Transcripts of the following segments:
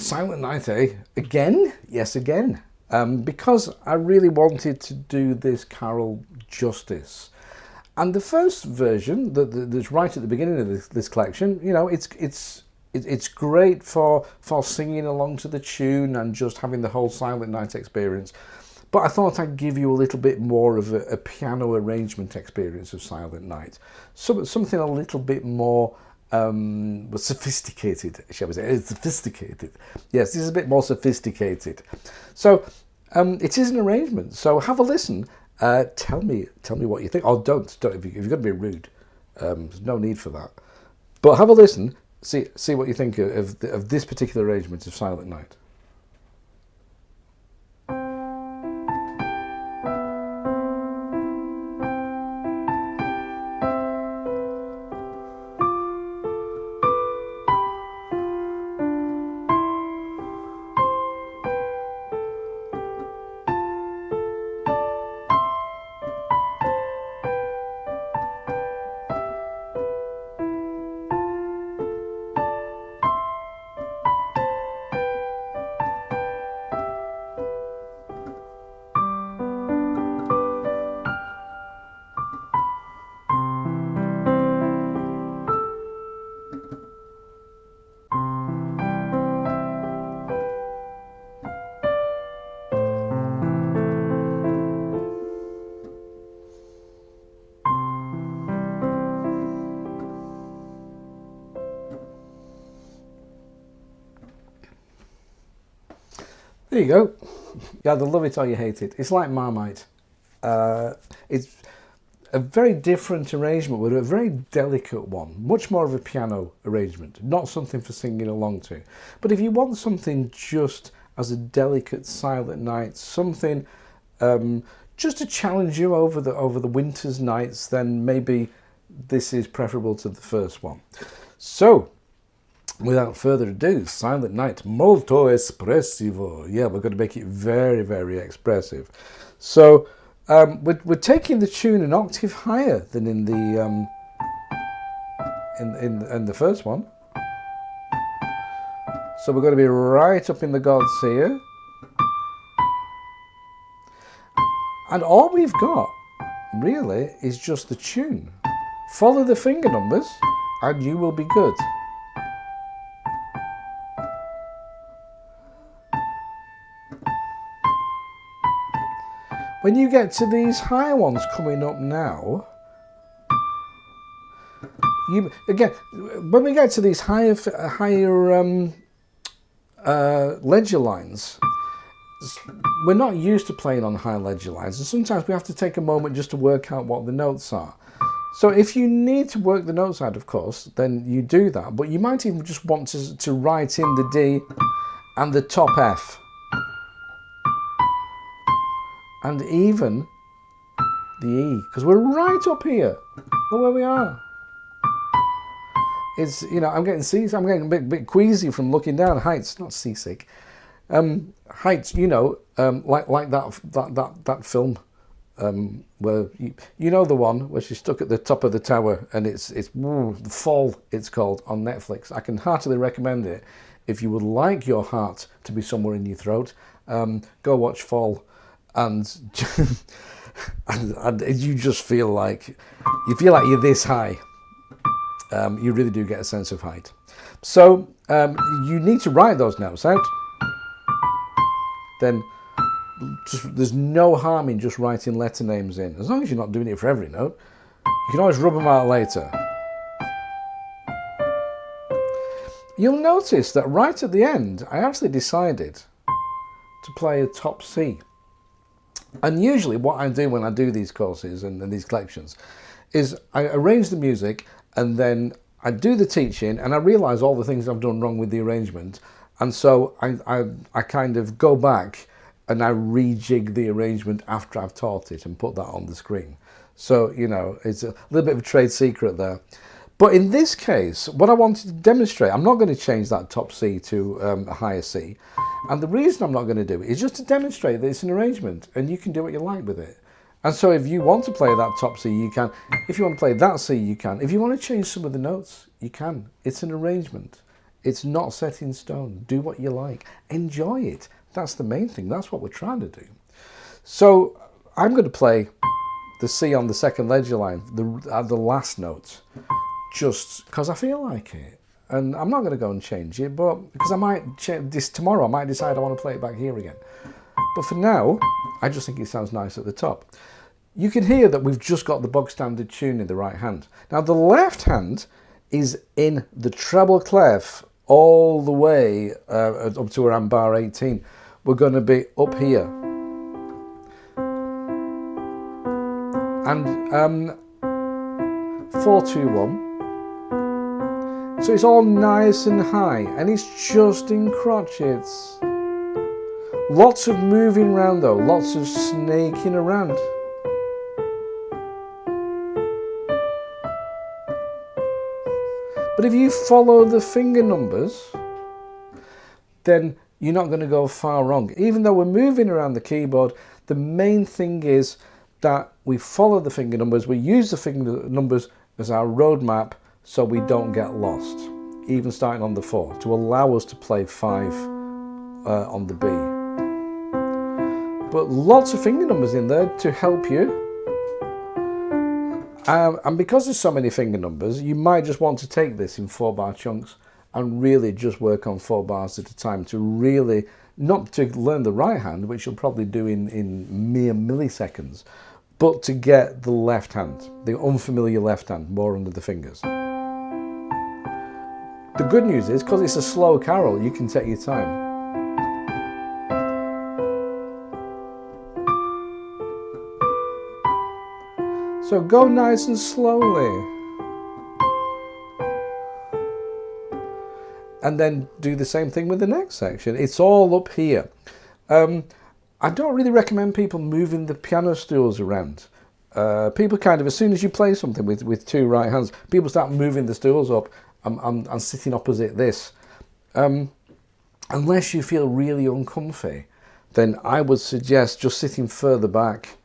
Silent Night, eh? Again? Yes, again. Because I really wanted to do this carol justice. And the first version that's right at the beginning of this collection, you know, it's great for singing along to the tune and just having the whole Silent Night experience. But I thought I'd give you a little bit more of a piano arrangement experience of Silent Night. Something a little bit more sophisticated, shall we say? It's sophisticated. Yes, this is a bit more sophisticated. So it is an arrangement. So have a listen. Tell me what you think. Or don't. If you're going to be rude, there's no need for that. But have a listen. See what you think of this particular arrangement of Silent Night. There you go. You either love it or you hate it. It's like Marmite. It's a very different arrangement, but a very delicate one. Much more of a piano arrangement, not something for singing along to. But if you want something just as a delicate Silent Night, something just to challenge you over the winter's nights, then maybe this is preferable to the first one. So, without further ado, Silent Night, molto espressivo. Yeah, we're going to make it very, very expressive. So we're taking the tune an octave higher than in the in the first one. So we're going to be right up in the gods here, and all we've got really is just the tune. Follow the finger numbers, and you will be good. When you get to these higher ones coming up now, when we get to these higher ledger lines, we're not used to playing on high ledger lines, and sometimes we have to take a moment just to work out what the notes are. So if you need to work the notes out, of course, then you do that, but you might even just want to write in the D and the top F. And even the E, because we're right up here. Look where we are. It's, you know, I'm getting seasick. I'm getting a bit queasy from looking down. Heights, not seasick. Heights, you know, like that film where you know the one where she's stuck at the top of the tower, and it's The Fall. It's called, on Netflix. I can heartily recommend it. If you would like your heart to be somewhere in your throat, go watch Fall. And you just feel like you're this high. You really do get a sense of height. So you need to write those notes out. Then there's no harm in just writing letter names in, as long as you're not doing it for every note. You can always rub them out later. You'll notice that right at the end, I actually decided to play a top C. And usually what I do when I do these courses and these collections is I arrange the music, and then I do the teaching, and I realise all the things I've done wrong with the arrangement, and so I kind of go back and I rejig the arrangement after I've taught it and put that on the screen. So, you know, it's a little bit of a trade secret there. But in this case, what I wanted to demonstrate, I'm not going to change that top C to a higher C. And the reason I'm not going to do it is just to demonstrate that it's an arrangement and you can do what you like with it. And so if you want to play that top C, you can. If you want to play that C, you can. If you want to change some of the notes, you can. It's an arrangement. It's not set in stone. Do what you like. Enjoy it. That's the main thing. That's what we're trying to do. So I'm going to play the C on the second ledger line, the last note, just because I feel like it. And I'm not going to go and change it, but because I might change this tomorrow, I might decide I want to play it back here again. But for now, I just think it sounds nice at the top. You can hear that we've just got the bog standard tune in the right hand. Now the left hand is in the treble clef all the way up to around bar 18. We're going to be up here. And 4-2-1. So it's all nice and high, and it's just in crotchets. Lots of moving around though, lots of snaking around. But if you follow the finger numbers, then you're not going to go far wrong. Even though we're moving around the keyboard, the main thing is that we follow the finger numbers, we use the finger numbers as our roadmap so we don't get lost, even starting on the 4, to allow us to play 5 on the B. But lots of finger numbers in there to help you. And because there's so many finger numbers, you might just want to take this in 4-bar chunks and really just work on 4 bars at a time to really, not to learn the right hand, which you'll probably do in mere milliseconds, but to get the left hand, the unfamiliar left hand, more under the fingers. The good news is, because it's a slow carol, you can take your time. So go nice and slowly. And then do the same thing with the next section. It's all up here. I don't really recommend people moving the piano stools around. People kind of, as soon as you play something with 2 right hands, people start moving the stools up and sitting opposite this. Unless you feel really uncomfy, then I would suggest just sitting further back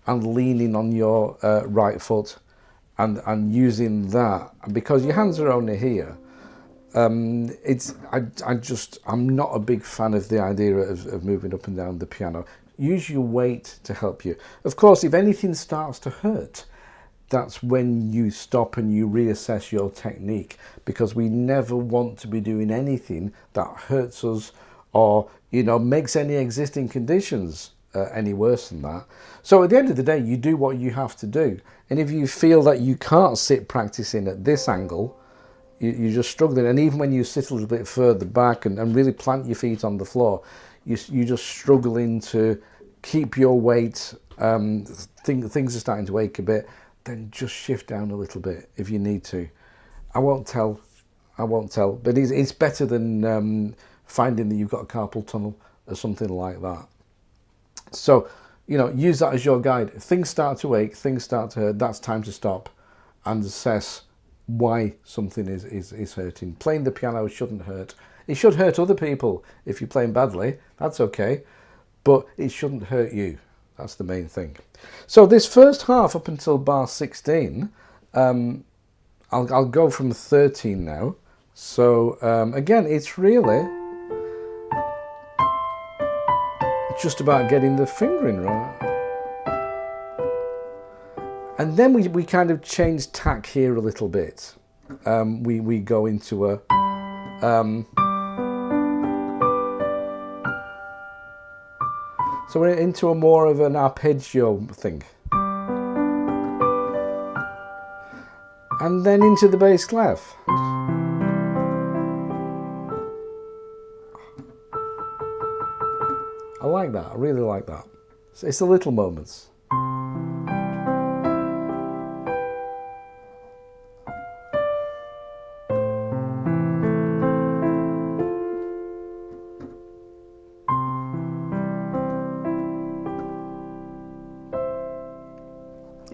and leaning on your right foot and using that. And because your hands are only here, I'm not a big fan of the idea of moving up and down the piano. Use your weight to help you. Of course, if anything starts to hurt, that's when you stop and you reassess your technique, because we never want to be doing anything that hurts us or, you know, makes any existing conditions any worse than that. So at the end of the day, you do what you have to do. And if you feel that you can't sit practicing at this angle, you're just struggling. And even when you sit a little bit further back and really plant your feet on the floor, you're just struggling to keep your weight. Things are starting to ache a bit. Then just shift down a little bit if you need to. I won't tell. But it's better than finding that you've got a carpal tunnel or something like that. So, you know, use that as your guide. If things start to ache, things start to hurt, that's time to stop and assess why something is hurting. Playing the piano shouldn't hurt. It should hurt other people if you're playing badly. That's okay. But it shouldn't hurt you. That's the main thing. So this first half up until bar 16, I'll go from 13 now. So again, it's really just about getting the fingering right. And then we kind of change tack here a little bit. We go into a so we're into a more of an arpeggio thing. And then into the bass clef. I like that, I really like that. It's the little moments.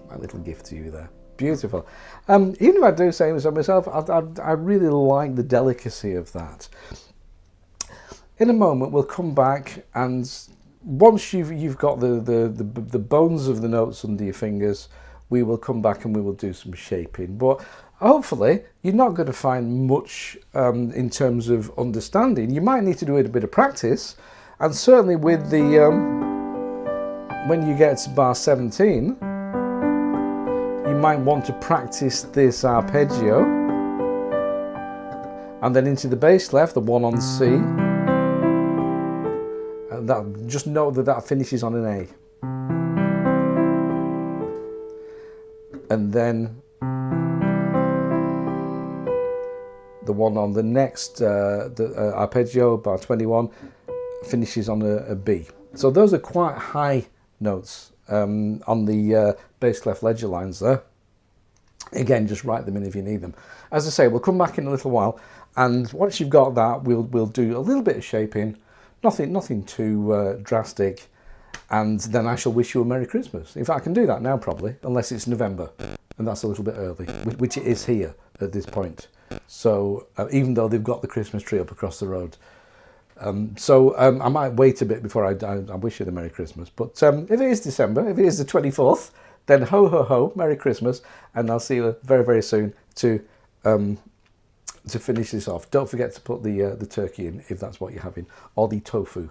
My little gift to you there. Beautiful. Even if I do say so myself, I really like the delicacy of that. In a moment, we'll come back, and once you've got the bones of the notes under your fingers, we will come back and we will do some shaping. But hopefully you're not going to find much in terms of understanding. You might need to do it a bit of practice, and certainly with the when you get to bar 17, you might want to practice this arpeggio, and then into the bass clef, the 1 on C, and that, just note that that finishes on an A, and then the one on the next arpeggio, bar 21, finishes on a B. So those are quite high notes on the bass clef ledger lines there. Again, just write them in if you need them. As I say, we'll come back in a little while, and once you've got that, we'll do a little bit of shaping, nothing too drastic, and then I shall wish you a Merry Christmas. In fact, I can do that now probably, unless it's November, and that's a little bit early, which it is here at this point. So even though they've got the Christmas tree up across the road. I might wait a bit before I wish you the Merry Christmas. But if it is December, if it is the 24th, then ho ho ho, Merry Christmas, and I'll see you very, very soon to finish this off. Don't forget to put the turkey in if that's what you're having, or the tofu.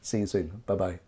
See you soon. Bye bye.